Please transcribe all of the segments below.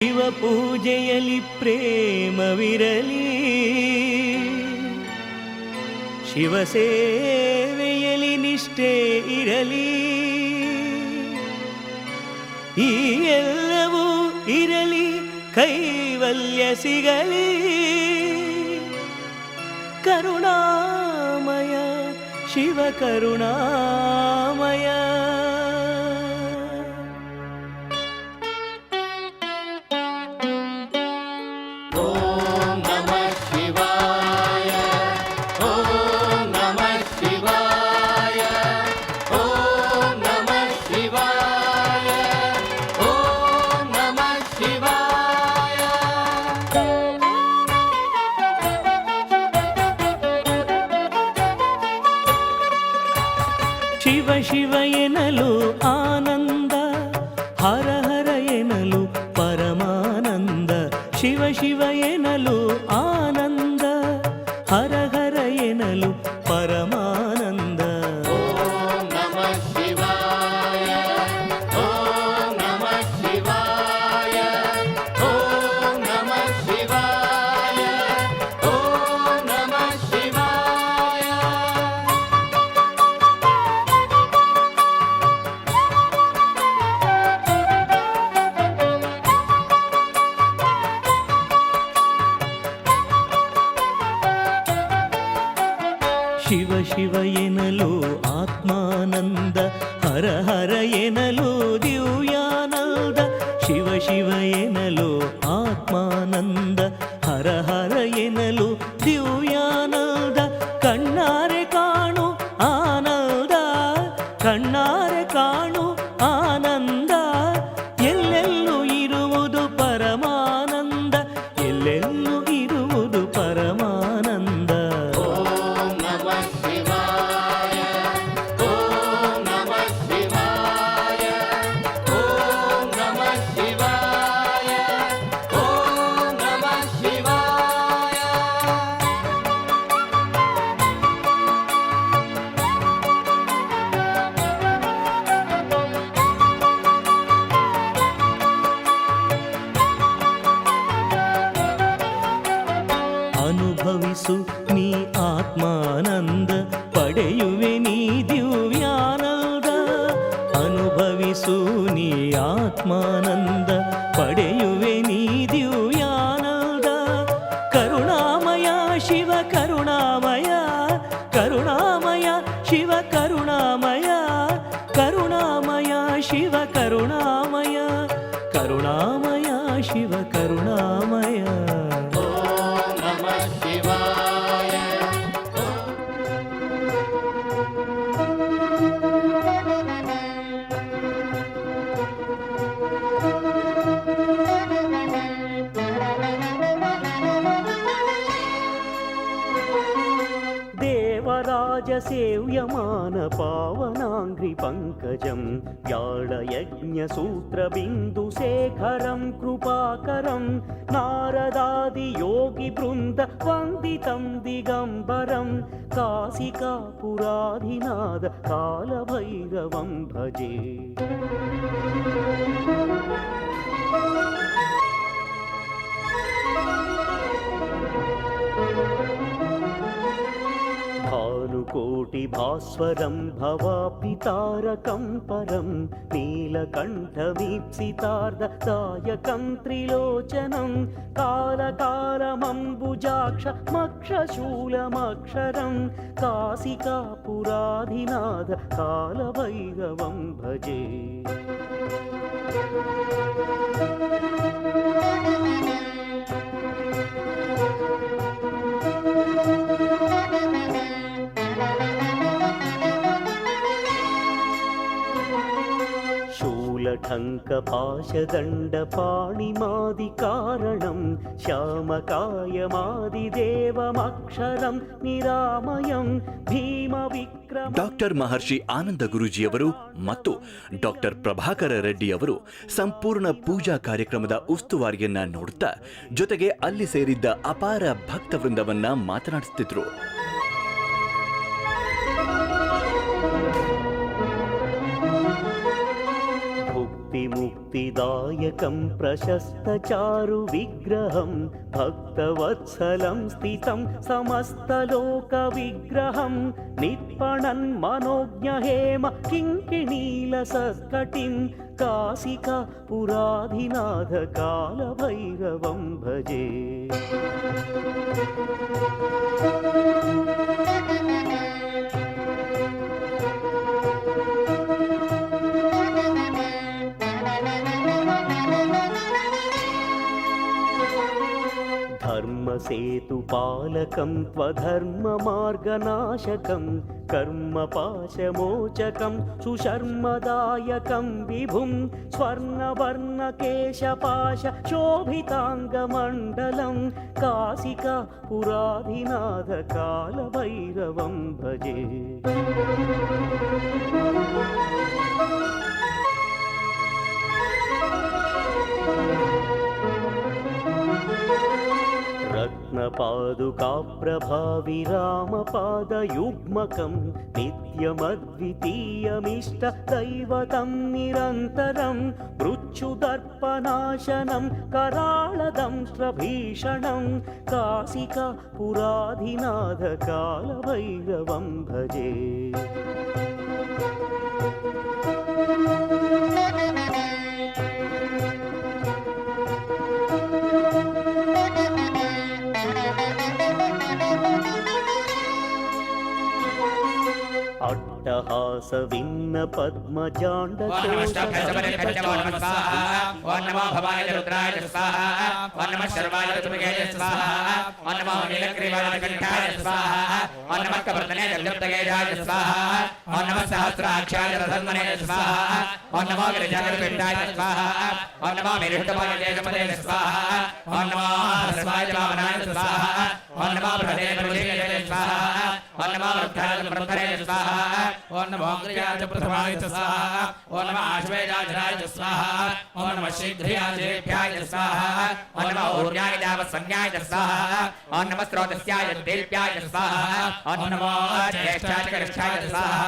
ಶಿವ ಪೂಜೆಯಲ್ಲಿ ಪ್ರೇಮವಿರಲಿ, ಶಿವ ಸೇವೆಯಲ್ಲಿ ನಿಷ್ಠೆ ಇರಲಿ, ಈ ಎಲ್ಲವೂ ಇರಲಿ, ಕೈವಲ್ಯ ಸಿಗಲಿ. ಕರುಣಾಮಯ ಶಿವ ಕರುಣಾಮಯ. ಶಿವ ಶಿವ ಎನ್ನಲು ಆನಂದ, ಹರ ಹರ ಎನ್ನಲು ಪರಮಾನಂದ. ಶಿವ ಶಿವ ಎನ್ನಲು ಆನಂದ, ಹರ ಹರ ಎನ್ನಲು ಪರಮಾನಂದ. ಓಂ ನಮಃ ಶಿವಾಯ, ಓಂ ನಮಃ ಶಿವಾಯ, ಓಂ ನಮಃ ಶಿವಾಯ, ಓಂ ನಮಃ ಶಿವಾಯ. ಶಿವ ಶಿವ ಎನ್ನಲು ಆತ್ಮಾನಂದ, ಹರ ಹರ ಎನ್ನಲು ದಿವ್ಯಾನಂದ. ಶಿವ ಶಿವ ಎನ್ನಲು ಆತ್ಮಾನಂದ, ಹರ ಹರ ಎನ್ನಲು ದಿವ್ಯಾನಂದ. ಕಣ್ಣಾರೆ ಕಾಣು ಆನಂದ, ಕಣ್ಣಾರೆ ಕಾಣು ಆನಂದ. ಎಲ್ಲೆಲ್ಲೂ ಇರುವುದು ಪರಮಾನಂದ, ಎಲ್ಲೆಲ್ಲೂ ಇರುವುದು ಪರಮಾನಂದ. ಓಂ ನಮಃ ಶಿವಾಯ, ಓಂ ನಮಃ ಶಿವಾಯ, ಓಂ ನಮಃ ಶಿವಾಯ, ಓಂ ನಮಃ ಶಿವಾಯ. ಅನುಭವಿಸು ನೀ ಆತ್ಮಾನಂದ, ಪಡೆಯುವೆ ನೀ ದಿವ್ಯಾನಂದ. ಅನುಭವಿಸು ನೀ ಆತ್ಮಾನಂದ, ಪಡೆಯುವೆ ನೀ ದಿವ್ಯಾನಂದ. ಕರುಣಾಮಯ ಶಿವ ಕರುಣಾಮಯ, ಕರುಣಾಮಯ ಶಿವ ಕರುಣಾಮಯ, ಕರುಣಾಮಯ ಶಿವ ಕರುಣಾಮಯ, ಕರುಣಾಮಯ ಶಿವ ಕರುಣಾಮಯ. ಓಂ ನಮಃ ಶಿವಾಯ. ದೇವರಾಜ ಸೇವ್ಯಮಾನ ಪಾವನಾಂಘ್ರಿ ಪಂಕಜಂ, ವ್ಯಾಳ ಯಜ್ಞ ಸೂತ್ರ ಬಿಂದು ಶೇಖರಂ ಕೃಪಾಕರಂ. ನಾರದಾದಿ ಯೋಗಿ ಬೃಂದ ವಂದಿತಂ ದಿಗಂಬರಂ, ಕಾಸಿಕಾಪುರಾಧಿನಾದ ಕಾಲಭೈರವಂ ಭಜೆ. ಭಾನುಕೋಟಿ ಭಾಸ್ವರಂ ಭವಾಪಿತಾರಕಂ ಪರಂ, ನೀಲಕಂಠಮೀಪ್ಸಿತಾರ್ಧ ದಾಯಕಂ ತ್ರಿಲೋಚನಂ. ಕಾಲಕಾಲಮಂಬುಜಾಕ್ಷ ಮಕ್ಷಶೂಲಮಕ್ಷರಂ, ಕಾಸಿಕಾಪುರಾಧಿನಾದ ಕಾಲಭೈರವಂ ಭಜೆ. शूलठङ्कपाशदण्डपाणिमादिकारणं, श्यामकायमादिदेवमक्षरं निरामयं. ಭೀಮವಿಕ್ರಮ. ಡಾಕ್ಟರ್ ಮಹರ್ಷಿ ಆನಂದ ಗುರೂಜಿಯವರು ಮತ್ತು ಡಾಕ್ಟರ್ ಪ್ರಭಾಕರ ರೆಡ್ಡಿಯವರು ಸಂಪೂರ್ಣ ಪೂಜಾ ಕಾರ್ಯಕ್ರಮದ ಉಸ್ತುವಾರಿಯನ್ನ ನೋಡುತ್ತಾ, ಜೊತೆಗೆ ಅಲ್ಲಿ ಸೇರಿದ್ದ ಅಪಾರ ಭಕ್ತವೃಂದವನ್ನ ಮಾತನಾಡಿಸುತ್ತಿದ್ರು. कोटिमुक्तिदायकं प्रशस्तचारुविग्रहं भक्तवत्सलं स्थितं समस्तलोकविग्रहं नित्पणन् मनोज्ञहेम किङ्किणीलसत्कटिं काशिकापुराधिनाथ कालभैरवं भजे। धर्मसेतुपालकं त्वधर्ममार्गनाशकं कर्मपाशमोचकं सुशर्मदायकं विभुं स्वर्णवर्णकेशपाश शोभिताङ्गमण्डलं काशिकापुराधिनाथ कालभैरवं भजे। रत्नपादुकाप्रभाविरामपादयुग्मकं नित्यमद्वितीयमिष्टदैवतं निरन्तरं मृत्युदर्पनाशनं कराळदंष्ट्रभीषणं काशिकापुराधिनाथ कालभैरवं भजे। अट्टहासविन्न ओम नमो अग्रयाज प्रथमाय स्वाहा। ओम नमः आश्वेजाय स्वाहा। ओम नमः शीघ्रयाजेभ्याय स्वाहा। ओम नमः ऊर्जाय दावसंज्ञाय स्वाहा। ओम नमः स्रोतस्याय देव्याय स्वाहा। ओम नमो ज्येष्ठाय कनिष्ठाय स्वाहा।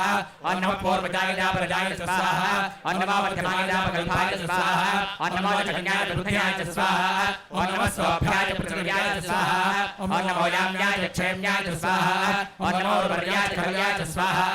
ओम नमः पूर्वजाय दावरजाय स्वाहा। ओम नमः मध्यमाय दावकल्पाय स्वाहा। ओम नमः जगन्याय बुद्ध्याय स्वाहा। ओम नमः स्वभ्याय पृथ्व्याय स्वाहा। ओम नमो याम्याय क्षेम्याय स्वाहा। ओम नमो वर्याय खल्याय स्वाहा।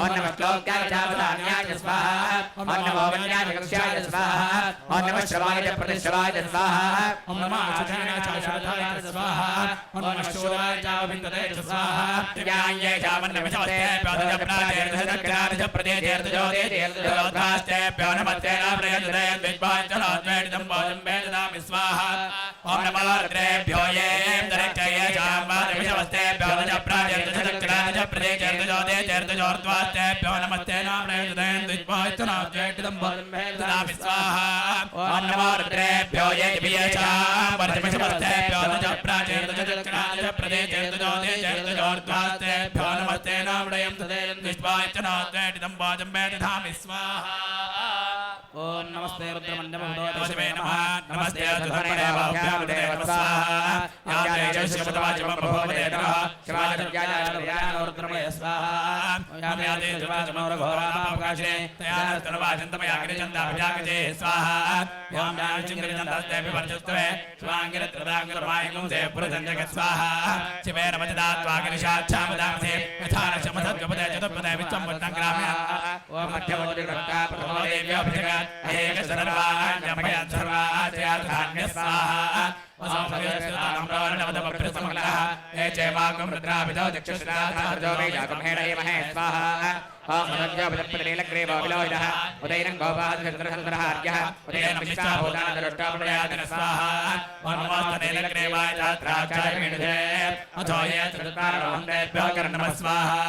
ओम नमः श्लोक्याय चावदान्याय स्वाहा। ओम नमो वन्याय कक्ष्याय स्वाहा। ओम नमः श्रवाय प्रतिश्रवाय स्वाहा। ओम नमः आचरणाय चाशरथाय स्वाहा। ओम नमः शूराय चाविन्दते स्वाहा। ज्ञाये चावन्नमिषमस्ते प्योदजप्राजेर्दशक्रार्ज प्रदेशेर्दजोदेशेर्दजोद्भास्ते प्योनमस्ते नाप्रयजते विद्वाञ्चनाद्वैतं भोजं वेदनामि स्वाहा। ओम नमः रुद्रेभ्यो ये दरक्षये चावन्नमिषमस्ते प्योदजप्राजेर्दशक्रार्ज प्रदेशेर्दजोदेशेर्दजोद्भास्ते प्यो नमस्ते नाप्रयजते विद्वाञ्चनाद्वैतं भोजं वेदनामि स्वाहा। ओम नमः रुद्रेभ्यो ये चावन्नमिषमस्ते प्योदजप्राजेर्दशक्रार्ज प्रदेशेर्दजोदेशेर्दजोद्भास्ते प्यो नमस्ते नाप्रयजते विद्वाञ्चनाद्वैतं भोजं वेदनामि स्वाहा। ओम नमस्ते रुद्रमण्डलमहोदय नमः। नमस्ते अधुधर्मदेवाभ्यां स्वाहा। यामये जयश्रीमतवाचमं भवते नमः। शिवाय रुद्रमय स्वाहा। यामये जयवाचमौरघोरामावकाशे तयास्तनवाचन्तमया गिरिचन्दाभ्यागजे स्वाहा। यां याचिङ्गिरिचन्दस्ते विवर्चस्तवे स्वाङ्गिरत्रदाङ्गिरमायिगुं से पुरजन्यक स्वाहा। शिवे नमजदात्वागिरिशाच्छामदांसे यथा नशमधद्गपदे चतुर्पदे विच्चम्बुद्धङ्ग्राम्य ओम मध्यमोदिरक्ता प्रथमदेव्याभिषेकात् अहेक सर्वाण्यमयात् सर्वाचयार्थान्य स्वाहा। हे चैवाकं रुद्राभिधौ चक्षुषदाधार्जो वैजाकं हेणयमहे स्वाहा। ओम नमोज्ञोपदप्रतिनीलग्रीवोऽविलोहितः उदयनं गोपाधचन्द्रचन्द्रहार्यः उदयनं विश्वाभूतानन्दरुष्टाप्रयातिन स्वाहा। ओम नमोस्तनीलग्रीवाय छात्राचार्यमिणुधे अथो ये चतुर्तारवन्देभ्यो कर्णमः स्वाहा।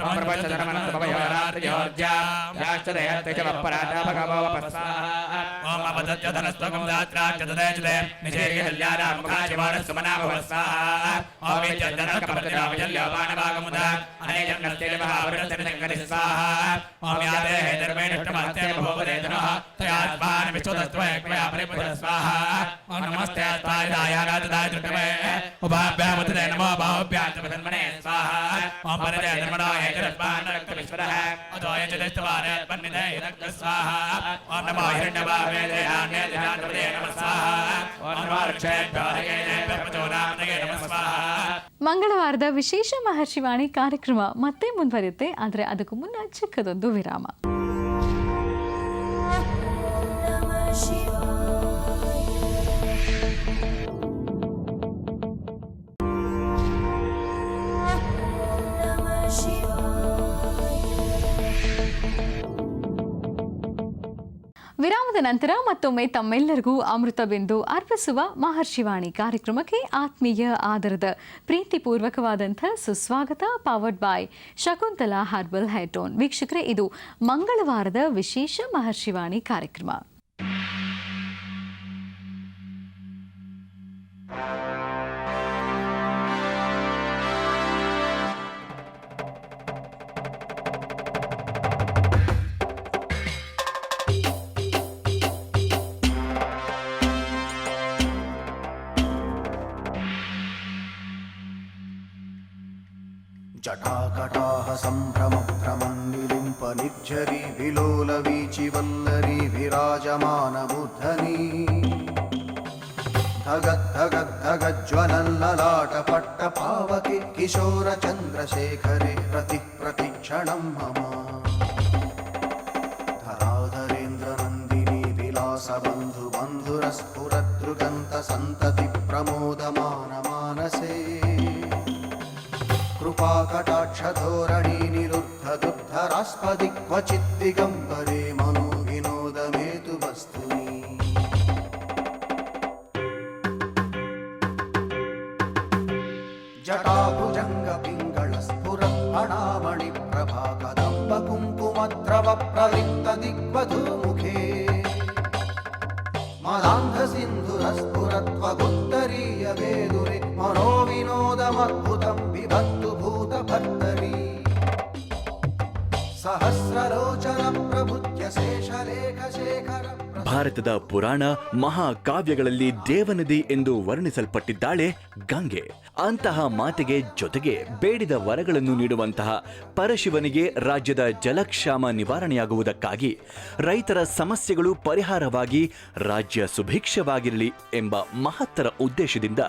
ओम अपदत्य धनस्त्वकं दात्राच्च तदेचते निशेर्यहल्यारामुखाशिवानस्सुमनाभवस्वाहा। ओम यज्जनकपतिरामजल्योपानभागमुदा अनेजन्नस्तेजमहावृतनिरङ्गति स्वाहा। ओम याते हेतर्वेणष्टमस्ते भोगदेधनः तयात्मानमिच्छुतस्त्वयक्वया परिपुर स्वाहा। ओम नमस्ते नमस्ते अस्ताय नाथदाय दुर्गमे उपाभ्यामुत्ते नमो बाहुभ्यां तपधन्मने स्वाहा ओम परदे धर्मणाय जरस्पान रक्तविश्वरः अदोय जलस्तवारे पन्निते रक्त स्वाहा ओम नमो हिरण्यवावे देहान्ये ध्यानपदे नमः स्वाहा ओम नमो रक्षेभ्यो परमजोनामते नमः स्वाहा. ಮಂಗಳವಾರದ ವಿಶೇಷ ಮಹರ್ಷಿವಾಣಿ ಕಾರ್ಯಕ್ರಮ ಮತ್ತೆ ಮುಂದುವರಿಯುತ್ತೆ. ಆದರೆ ಅದಕ್ಕೂ ಮುನ್ನ ಚಿಕ್ಕದೊಂದು ವಿರಾಮ. ವಿರಾಮದ ನಂತರ ಮತ್ತೊಮ್ಮೆ ತಮ್ಮೆಲ್ಲರಿಗೂ ಅಮೃತ ಬಿಂದು ಅರ್ಪಿಸುವ ಮಹರ್ಷಿವಾಣಿ ಕಾರ್ಯಕ್ರಮಕ್ಕೆ ಆತ್ಮೀಯ ಆದರದ ಪ್ರೀತಿಪೂರ್ವಕವಾದಂಥ ಸುಸ್ವಾಗತ. Powered by Shakuntala herbal hair tone. ವೀಕ್ಷಕರೇ, ಇದು ಮಂಗಳವಾರದ ವಿಶೇಷ ಮಹರ್ಷಿವಾಣಿ ಕಾರ್ಯಕ್ರಮ. जटाकटाः सम्भ्रमभ्रमन्निलिम्प निर्झरी विलोलवीचिवल्लरी विराजमानमूर्धनी धगद्धगद्धगज्ज्वलल्ललाटपट्टपावके किशोरचन्द्रशेखरे प्रतिक्षणं मम धराधरेन्द्रनन्दिनी विलासबन्धुबन्धुरस्फुरदृगन्तसन्तति प्रमोदमानमानसे कृपाकटाक्षधोरणी निरुद्धदुद्धरास्पदि क्वचित् दिगम्बरे मनो विनोदमेतु वस्तुनि जटाभुजङ्गपिङ्गळस्फुरत्फणामणिप्रभा कदम्बकुङ्कुमद्रवप्रलिप्तदिग्वधूमुखे मदान्धसिन्धुरस्फुरत्वगुत्तरीयवेदुरे मनोविनोदमद्भुतं विभक्तु भूतभर्तरी सहस्रलोचन प्रभुत्य शेषलेखशेखर. ಭಾರತದ ಪುರಾಣ ಮಹಾಕಾವ್ಯಗಳಲ್ಲಿ ದೇವನದಿ ಎಂದು ವರ್ಣಿಸಲ್ಪಟ್ಟಿದ್ದಾಳೆ ಗಂಗೆ. ಅಂತಹ ಮಾತೆಗೆ ಜೊತೆಗೆ ಬೇಡಿದ ವರಗಳನ್ನು ನೀಡುವಂತಹ ಪರಶಿವನಿಗೆ ರಾಜ್ಯದ ಜಲಕ್ಷಾಮ ನಿವಾರಣೆಯಾಗುವುದಕ್ಕಾಗಿ ರೈತರ ಸಮಸ್ಯೆಗಳು ಪರಿಹಾರವಾಗಿ ರಾಜ್ಯ ಸುಭಿಕ್ಷವಾಗಿರಲಿ ಎಂಬ ಮಹತ್ತರ ಉದ್ದೇಶದಿಂದ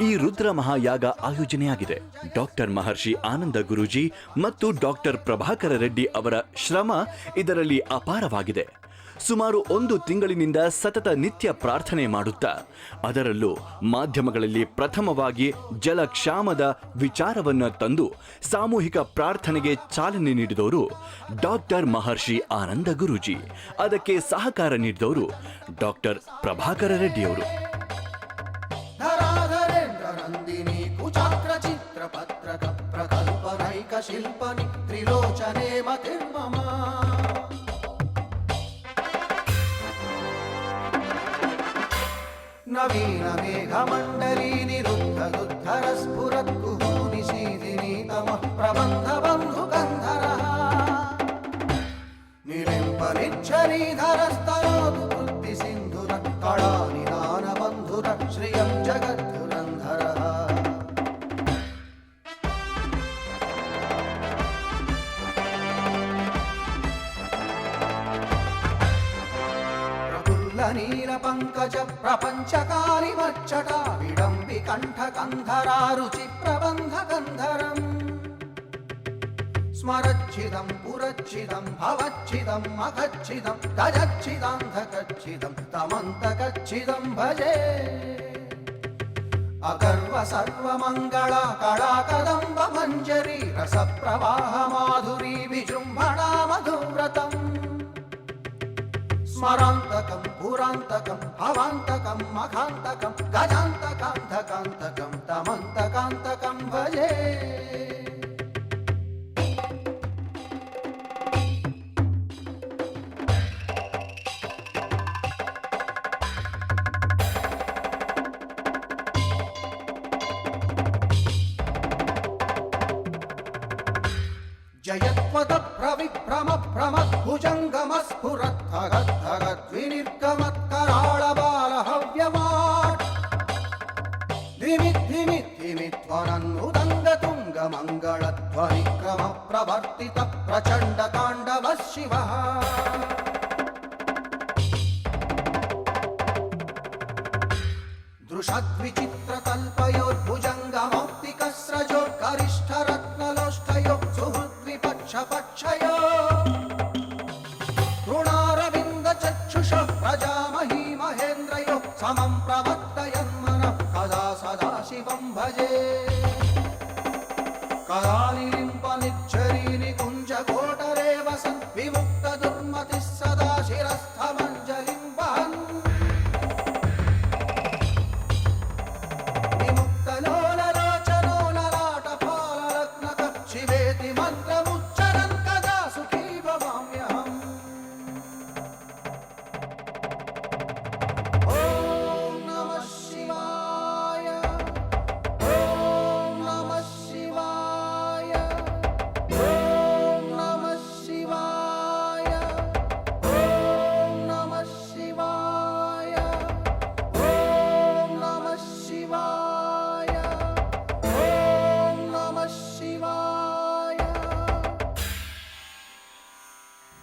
ಈ ರುದ್ರ ಮಹಾಯಾಗ ಆಯೋಜನೆಯಾಗಿದೆ. ಡಾಕ್ಟರ್ ಮಹರ್ಷಿ ಆನಂದ ಗುರೂಜಿ ಮತ್ತು ಡಾಕ್ಟರ್ ಪ್ರಭಾಕರ ರೆಡ್ಡಿ ಅವರ ಶ್ರಮ ಇದರಲ್ಲಿ ಅಪಾರವಾಗಿದೆ. ಸುಮಾರು 1 ತಿಂಗಳಿನಿಂದ ಸತತ ನಿತ್ಯ ಪ್ರಾರ್ಥನೆ ಮಾಡುತ್ತಾ ಅದರಲ್ಲೂ ಮಾಧ್ಯಮಗಳಲ್ಲಿ ಪ್ರಥಮವಾಗಿ ಜಲಕ್ಷಾಮದ ವಿಚಾರವನ್ನು ತಂದು ಸಾಮೂಹಿಕ ಪ್ರಾರ್ಥನೆಗೆ ಚಾಲನೆ ನೀಡಿದವರು ಡಾಕ್ಟರ್ ಮಹರ್ಷಿ ಆನಂದ ಗುರೂಜಿ. ಅದಕ್ಕೆ ಸಹಕಾರ ನೀಡಿದವರು ಡಾಕ್ಟರ್ ಪ್ರಭಾಕರ ರೆಡ್ಡಿಯವರು. नवीन मेघमण्डली निरुद्धदुद्धरस्फुरत्कुहूनिशीदिनी तमः प्रबन्धबन्धुकन्धरः निलिम्पनिच्छरीधरस्तरोतु वृत्तिसिन्धुर कलानिदानबन्धुर श्रियं जगद्धुरन्धरः नीलपङ्कज प्रपञ्चकालिमच्चटा विडम्बिकण्ठकन्धरारुचि प्रबन्धकन्धरम् स्मरच्छिदं पुरच्छिदं भवच्छिदं मखच्छिदं गजच्छिदान्धकच्छिदं तमन्तकच्छिदं भजे अकर्व सर्वमङ्गला कलाकदम्ब मञ्जरी रसप्रवाह माधुरी विजृम्भणा मधुव्रतम् स्मरान्तकं पुरान्तकं भवान्तकं मखान्तकं गजान्तकान्धकान्तकं तमन्तकान्तकं भजे जयत्वद प्रविभ्रम भ्रमद्भुजङ्गमस्फुरद्धगद्धगद्विनिर्गमत्कराळबालहव्यवाट् स्वरन्नुदङ्गतुङ्गमङ्गलध्वनिक्रम प्रवर्तित प्रचण्डताण्डवः शिवः दृशद्विचित्रतल्पयोर्भुजङ्गमौक्तिकस्रजोर्गरिष्ठरत्नलोष्ठयो सुहृद्विपक्षपक्षयो तृणारविन्दचक्षुषः प्रजामही महेन्द्रयो समं प्रवर्तयन्मनः कदा सदा शिवं भजे कदा निलिम्पनिच्छरी कुञ्जकोटरे वसन् विमुक्तदुर्मतिः सदा शिरस्थमञ्जलिं वहन् विमुक्तलोललोचनो ललाटफाललग्नकः शिवेति मन्त्रमुच्चरन् कदा सुखी भवाम्यहम् ॐ नमः शिवाय ॐ नमः शिवाय ॐ नमः शिवाय ॐ नमः शिवाय ॐ नमः शिवाय ॐ नमः शिवाय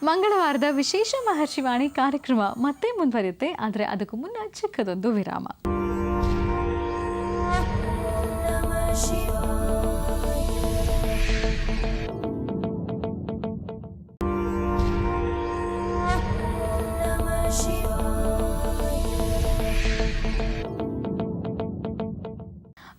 ಮಂಗಳವಾರದ ವಿಶೇಷ ಮಹರ್ಷಿವಾಣಿ ಕಾರ್ಯಕ್ರಮ ಮತ್ತೆ ಮುಂದುವರಿಯುತ್ತೆ, ಆದರೆ ಅದಕ್ಕೂ ಮುನ್ನ ಚಿಕ್ಕದೊಂದು ವಿರಾಮ.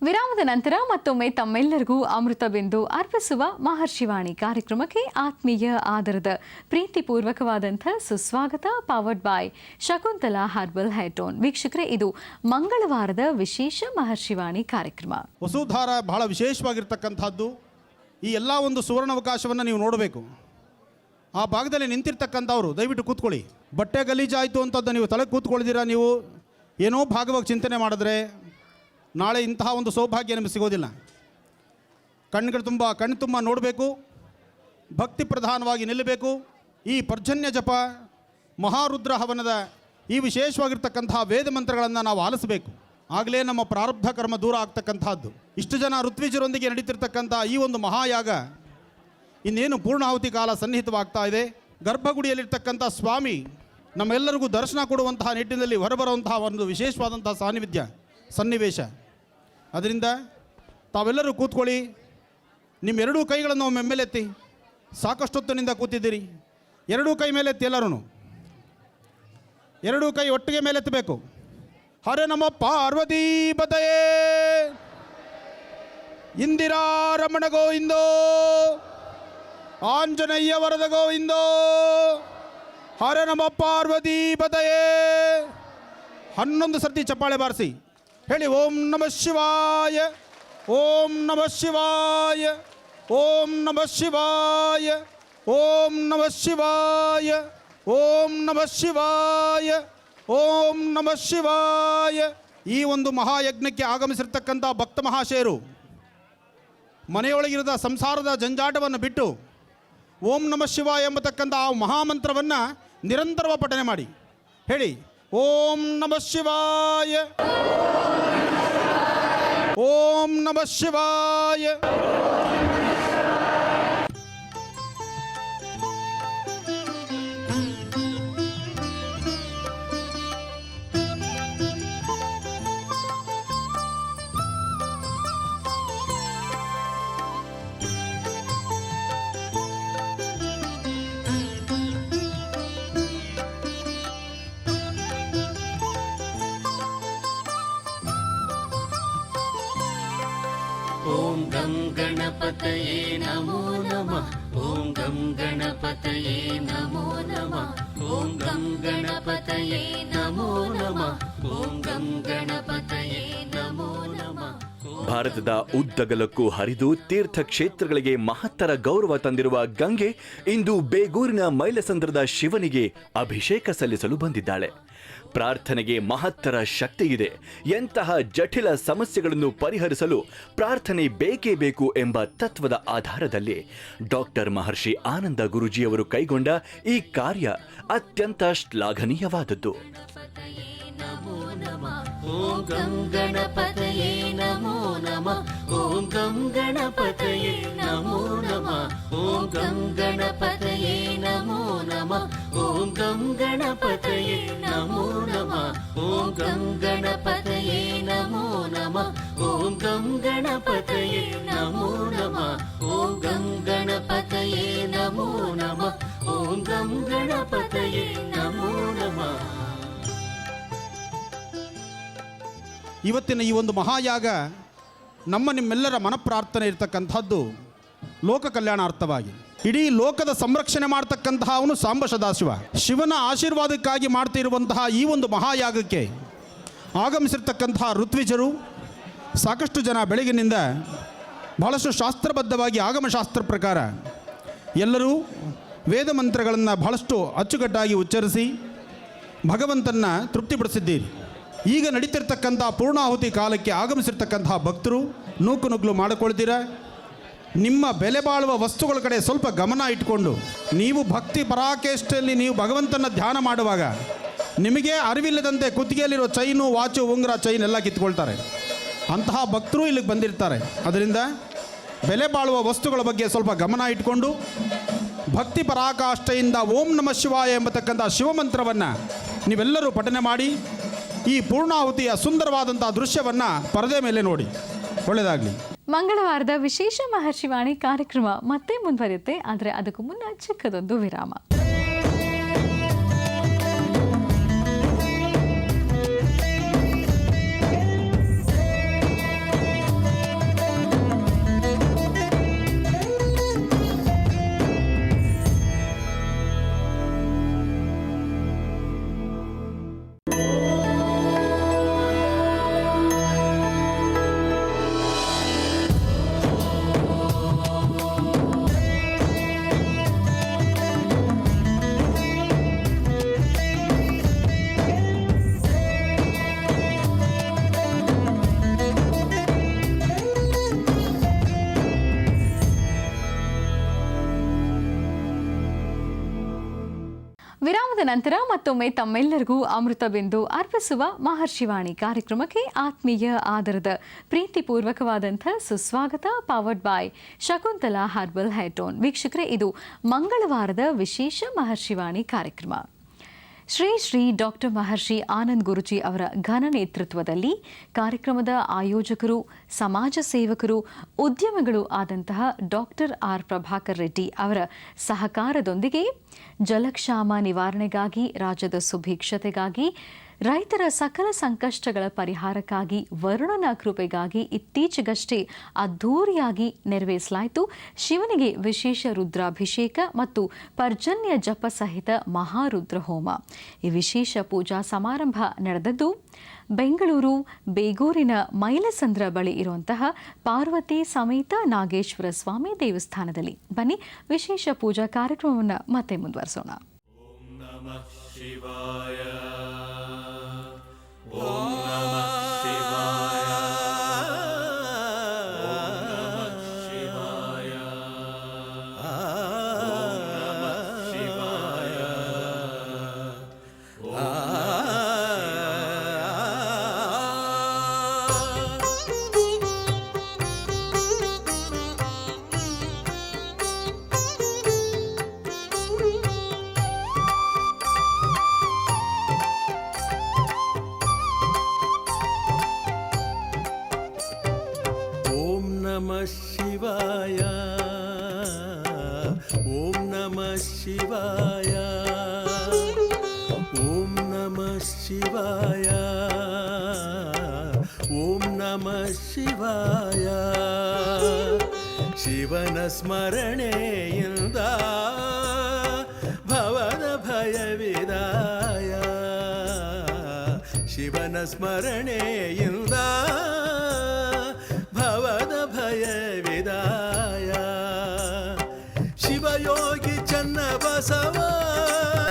ವಿರಾಮದ ನಂತರ ಮತ್ತೊಮ್ಮೆ ತಮ್ಮೆಲ್ಲರಿಗೂ ಅಮೃತ ಬಿಂದು ಅರ್ಪಿಸುವ ಮಹರ್ಷಿವಾಣಿ ಕಾರ್ಯಕ್ರಮಕ್ಕೆ ಆತ್ಮೀಯ ಆದರದ ಪ್ರೀತಿಪೂರ್ವಕವಾದಂಥ ಸುಸ್ವಾಗತ. Powered by Shakuntala herbal Hytone. ವೀಕ್ಷಕರೇ, ಇದು ಮಂಗಳವಾರದ ವಿಶೇಷ ಮಹರ್ಷಿವಾಣಿ ಕಾರ್ಯಕ್ರಮ. ವಸುಧಾರ ಬಹಳ ವಿಶೇಷವಾಗಿರ್ತಕ್ಕಂಥದ್ದು. ಈ ಎಲ್ಲ ಒಂದು ಸುವರ್ಣಾವಕಾಶವನ್ನು ನೀವು ನೋಡಬೇಕು. ಆ ಭಾಗದಲ್ಲಿ ನಿಂತಿರ್ತಕ್ಕಂಥವ್ರು ದಯವಿಟ್ಟು ಕೂತ್ಕೊಳ್ಳಿ. ಬಟ್ಟೆ ಗಲೀಜಾಯಿತು ಅಂತದ್ದು ನೀವು ತಲೆ ಕೂತ್ಕೊಳ್ದಿರ ನೀವು ಏನೋ ಭಾಗವಾಗಿ ಚಿಂತನೆ ಮಾಡಿದ್ರೆ ನಾಳೆ ಇಂತಹ ಒಂದು ಸೌಭಾಗ್ಯ ನಿಮಗೆ ಸಿಗೋದಿಲ್ಲ. ಕಣ್ಣು ತುಂಬ ನೋಡಬೇಕು, ಭಕ್ತಿ ಪ್ರಧಾನವಾಗಿ ನಿಲ್ಲಬೇಕು. ಈ ಪರ್ಜನ್ಯ ಜಪ, ಮಹಾರುದ್ರ ಹವನದ ಈ ವಿಶೇಷವಾಗಿರ್ತಕ್ಕಂತಹ ವೇದ ಮಂತ್ರಗಳನ್ನು ನಾವು ಆಲಿಸಬೇಕು. ಆಗಲೇ ನಮ್ಮ ಪ್ರಾರಬ್ಧ ಕರ್ಮ ದೂರ ಆಗ್ತಕ್ಕಂಥದ್ದು. ಇಷ್ಟು ಜನ ಋತ್ವಿಜರೊಂದಿಗೆ ನಡೀತಿರ್ತಕ್ಕಂಥ ಈ ಒಂದು ಮಹಾಯಾಗ ಇನ್ನೇನು ಪೂರ್ಣಾಹುತಿ ಕಾಲ ಸನ್ನಿಹಿತವಾಗ್ತಾ ಇದೆ. ಗರ್ಭಗುಡಿಯಲ್ಲಿರ್ತಕ್ಕಂಥ ಸ್ವಾಮಿ ನಮ್ಮೆಲ್ಲರಿಗೂ ದರ್ಶನ ಕೊಡುವಂತಹ ನಿಟ್ಟಿನಲ್ಲಿ ಹೊರಬರುವಂತಹ ಒಂದು ವಿಶೇಷವಾದಂತಹ ಸನ್ನಿವೇಶ. ಅದರಿಂದ ತಾವೆಲ್ಲರೂ ಕೂತ್ಕೊಳ್ಳಿ. ನಿಮ್ಮ ಎರಡೂ ಕೈಗಳನ್ನು ಒಮ್ಮೆ ಮೇಲೆತ್ತಿ. ಸಾಕಷ್ಟೊತ್ತಿನಿಂದ ಕೂತಿದ್ದೀರಿ. ಎರಡೂ ಕೈ ಮೇಲೆತ್ತಿ. ಎಲ್ಲರೂ ಎರಡೂ ಕೈ ಒಟ್ಟಿಗೆ ಮೇಲೆತ್ತಬೇಕು. ಹರ ನಮ ಪಾರ್ವತೀ ಪತಯೇ ಇಂದಿರಾ ರಮಣ ಗೋವಿಂದೋ ಆಂಜನೇಯ ವರದ ಗೋವಿಂದೋ ಹರ ನಮ ಪಾರ್ವತೀ ಪತಯೇ. 11 ಸರ್ತಿ ಚಪ್ಪಾಳೆ ಬಾರಿಸಿ ಹೇಳಿ. ಓಂ ನಮಃ ಶಿವಾಯ, ಓಂ ನಮಃ ಶಿವಾಯ, ಓಂ ನಮಃ ಶಿವಾಯ, ಓಂ ನಮಃ ಶಿವಾಯ, ಓಂ ನಮಃ ಶಿವಾಯ, ಓಂ ನಮಃ ಶಿವಾಯ. ಈ ಒಂದು ಮಹಾಯಜ್ಞಕ್ಕೆ ಆಗಮಿಸಿರ್ತಕ್ಕಂಥ ಭಕ್ತ ಮಹಾಶಯರು ಮನೆಯೊಳಗಿರದ ಸಂಸಾರದ ಜಂಜಾಟವನ್ನು ಬಿಟ್ಟು ಓಂ ನಮಃ ಶಿವಾಯ ಎಂಬತಕ್ಕಂಥ ಆ ಮಹಾಮಂತ್ರವನ್ನು ನಿರಂತರವಾಗಿ ಪಠನೆ ಮಾಡಿ. ಹೇಳಿ. ಓಂ ನಮಃ ಶಿವಾಯ, ಓಂ ನಮಃ ಶಿವಾಯ. ಓಂ ಗಂ ಗಣಪತಯೇ ನಮೋ ನಮಃ. ಓಂ ಗಂ ಗಣಪತಯೇ ನಮೋ ನಮಃ. ಓಂ ಗಂ ಗಣಪತಯೇ ನಮೋ ನಮಃ. ಓಂ ಗಂ ಗಣಪತಯೇ ನಮೋ ನಮಃ. ಭಾರತದ ಉದ್ದಗಲಕ್ಕೂ ಹರಿದು ತೀರ್ಥಕ್ಷೇತ್ರಗಳಿಗೆ ಮಹತ್ತರ ಗೌರವ ತಂದಿರುವ ಗಂಗೆ ಇಂದು ಬೇಗೂರಿನ ಮೈಲಸಂದ್ರದ ಶಿವನಿಗೆ ಅಭಿಷೇಕ ಸಲ್ಲಿಸಲು ಬಂದಿದ್ದಾಳೆ. ಪ್ರಾರ್ಥನೆಗೆ ಮಹತ್ತರ ಶಕ್ತಿ ಇದೆ. ಎಂತಹ ಜಟಿಲ ಸಮಸ್ಯೆಗಳನ್ನು ಪರಿಹರಿಸಲು ಪ್ರಾರ್ಥನೆ ಬೇಕೇ ಬೇಕು ಎಂಬ ತತ್ವದ ಆಧಾರದಲ್ಲಿ ಡಾಕ್ಟರ್ ಮಹರ್ಷಿ ಆನಂದ ಗುರೂಜಿಯವರು ಕೈಗೊಂಡ ಈ ಕಾರ್ಯ ಅತ್ಯಂತ ಶ್ಲಾಘನೀಯವಾದದ್ದು. ಓಂ ಗಂ ಗಣಪತಯೇ ನಮೋ ನಮಃ. ಓಂ ಗಂ ಗಣಪತಯೇ ನಮೋ ನಮಃ ಓಂ ಗಂ ಗಣಪತಯೇ ನಮೋ ನಮಃ ಓಂ ಗಂ ಗಣಪತಯೇ ನಮೋ ನಮಃ ಓಂ ಗಂ ಗಣಪತಯೇ ನಮೋ ನಮಃ ಓಂ ಗಂ ಗಣಪತಯೇ ನಮೋ ನಮಃ ಓಂ ಗಂ ಗಣಪತಯೇ ನಮೋ ನಮಃ ಓಂ ಗಂ ಗಣಪತಯೇ ನಮೋ ನಮಃ. ಇವತ್ತಿನ ಈ ಒಂದು ಮಹಾಯಾಗ ನಿಮ್ಮೆಲ್ಲರ ಮನಪ್ರಾರ್ಥನೆ ಇರತಕ್ಕಂಥದ್ದು ಲೋಕ ಕಲ್ಯಾಣಾರ್ಥವಾಗಿ. ಇಡೀ ಲೋಕದ ಸಂರಕ್ಷಣೆ ಮಾಡ್ತಕ್ಕಂತಹ ಅವನು ಸಾಂಬ ಸದಾಶಿವ. ಶಿವನ ಆಶೀರ್ವಾದಕ್ಕಾಗಿ ಮಾಡ್ತಿರುವಂತಹ ಈ ಒಂದು ಮಹಾಯಾಗಕ್ಕೆ ಆಗಮಿಸಿರ್ತಕ್ಕಂತಹ ಋತ್ವಿಜರು ಸಾಕಷ್ಟು ಜನ ಬೆಳಗಿನಿಂದ ಬಹಳಷ್ಟು ಶಾಸ್ತ್ರಬದ್ಧವಾಗಿ ಆಗಮಶಾಸ್ತ್ರ ಪ್ರಕಾರ ಎಲ್ಲರೂ ವೇದ ಮಂತ್ರಗಳನ್ನು ಬಹಳಷ್ಟು ಅಚ್ಚುಕಟ್ಟಾಗಿ ಉಚ್ಚರಿಸಿ ಭಗವಂತನ ತೃಪ್ತಿಪಡಿಸಿದ್ದೀರಿ. ಈಗ ನಡೀತಿರ್ತಕ್ಕಂಥ ಪೂರ್ಣಾಹುತಿ ಕಾಲಕ್ಕೆ ಆಗಮಿಸಿರ್ತಕ್ಕಂತಹ ಭಕ್ತರು ನೂಕುನುಗ್ಲು ಮಾಡಿಕೊಳ್ತೀರ. ನಿಮ್ಮ ಬೆಲೆ ಬಾಳುವ ವಸ್ತುಗಳ ಕಡೆ ಸ್ವಲ್ಪ ಗಮನ ಇಟ್ಕೊಂಡು ನೀವು ಭಕ್ತಿ ಪರಾಕೇಷ್ಟಲ್ಲಿ ನೀವು ಭಗವಂತನ ಧ್ಯಾನ ಮಾಡುವಾಗ ನಿಮಗೆ ಅರಿವಿಲ್ಲದಂತೆ ಕುತ್ತಿಗೆಯಲ್ಲಿರೋ ಚೈನು, ವಾಚು, ಉಂಗುರ, ಚೈನ್ ಎಲ್ಲ ಕಿತ್ಕೊಳ್ತಾರೆ. ಅಂತಹ ಭಕ್ತರು ಇಲ್ಲಿಗೆ ಬಂದಿರ್ತಾರೆ. ಅದರಿಂದ ಬೆಲೆ ಬಾಳುವ ವಸ್ತುಗಳ ಬಗ್ಗೆ ಸ್ವಲ್ಪ ಗಮನ ಇಟ್ಕೊಂಡು ಭಕ್ತಿ ಪರಾಕಾಷ್ಠೆಯಿಂದ ಓಂ ನಮಃ ಶಿವಾಯ ಎಂಬತಕ್ಕಂಥ ಶಿವಮಂತ್ರವನ್ನು ನೀವೆಲ್ಲರೂ ಪಠನೆ ಮಾಡಿ ಈ ಪೂರ್ಣಾಹುತಿಯ ಸುಂದರವಾದಂಥ ದೃಶ್ಯವನ್ನು ಪರದೆ ಮೇಲೆ ನೋಡಿ. ಒಳ್ಳೆಯದಾಗಲಿ. ಮಂಗಳವಾರದ ವಿಶೇಷ ಮಹರ್ಷಿವಾಣಿ ಕಾರ್ಯಕ್ರಮ ಮತ್ತೆ ಮುಂದುವರಿಯುತ್ತೆ, ಆದರೆ ಅದಕ್ಕೂ ಮುನ್ನ ಚಿಕ್ಕದೊಂದು ವಿರಾಮ. ವಿರಾಮದ ನಂತರ ಮತ್ತೊಮ್ಮೆ ತಮ್ಮೆಲ್ಲರಿಗೂ ಅಮೃತ ಬಿಂದು ಅರ್ಪಿಸುವ ಮಹರ್ಷಿವಾಣಿ ಕಾರ್ಯಕ್ರಮಕ್ಕೆ ಆತ್ಮೀಯ ಆದರದ ಪ್ರೀತಿಪೂರ್ವಕವಾದಂಥ ಸುಸ್ವಾಗತ. Powered by Shakuntala herbal hair tone. ವೀಕ್ಷಕರೇ, ಇದು ಮಂಗಳವಾರದ ವಿಶೇಷ ಮಹರ್ಷಿವಾಣಿ ಕಾರ್ಯಕ್ರಮ. ಶ್ರೀ ಶ್ರೀ ಡಾಕ್ಟರ್ ಮಹರ್ಷಿ ಆನಂದ್ ಗುರೂಜಿ ಅವರ ಘನ ನೇತೃತ್ವದಲ್ಲಿ ಕಾರ್ಯಕ್ರಮದ ಆಯೋಜಕರು, ಸಮಾಜ ಸೇವಕರು, ಉದ್ಯಮಿಗಳು ಆದಂತಹ ಡಾಕ್ಟರ್ ಆರ್ ಪ್ರಭಾಕರ್ ರೆಡ್ಡಿ ಅವರ ಸಹಕಾರದೊಂದಿಗೆ ಜಲಕ್ಷಾಮ ನಿವಾರಣೆಗಾಗಿ, ರಾಜ್ಯದ ಸುಭಿಕ್ಷತೆಗಾಗಿ, ರೈತರ ಸಕಲ ಸಂಕಷ್ಟಗಳ ಪರಿಹಾರಕ್ಕಾಗಿ, ವರುಣನ ಕೃಪೆಗಾಗಿ ಇತ್ತೀಚೆಗಷ್ಟೇ ಅದ್ಧೂರಿಯಾಗಿ ನೆರವೇರಿಸಲಾಯಿತು ಶಿವನಿಗೆ ವಿಶೇಷ ರುದ್ರಾಭಿಷೇಕ ಮತ್ತು ಪರ್ಜನ್ಯ ಜಪ ಸಹಿತ ಮಹಾರುದ್ರ ಹೋಮ. ಈ ವಿಶೇಷ ಪೂಜಾ ಸಮಾರಂಭ ನಡೆದದ್ದು ಬೆಂಗಳೂರು ಬೇಗೂರಿನ ಮೈಲಸಂದ್ರ ಬಳಿ ಇರುವಂತಹ ಪಾರ್ವತಿ ಸಮೇತ ನಾಗೇಶ್ವರ ಸ್ವಾಮಿ ದೇವಸ್ಥಾನದಲ್ಲಿ. ಬನ್ನಿ, ವಿಶೇಷ ಪೂಜಾ ಕಾರ್ಯಕ್ರಮವನ್ನು ಮತ್ತೆ ಮುಂದುವರಿಸೋಣ. ಶಿವಾಯ ಓಂ ನಮಃ ಶಿವಾಯ ಓಂ ನಮಃ ಶಿವಾಯ ಓಂ ನಮಃ ಶಿವಾಯ. ಶಿವನ ಸ್ಮರಣೆಯಿಂದ ಭವದ ಭಯವಿದಾಯ. ಶಿವನ ಸ್ಮರಣೆಯಿಂದ ಭವದ ಭಯವಿದಾಯ. ಶಿವಯೋಗಿ ಚನ್ನ ಬಸವ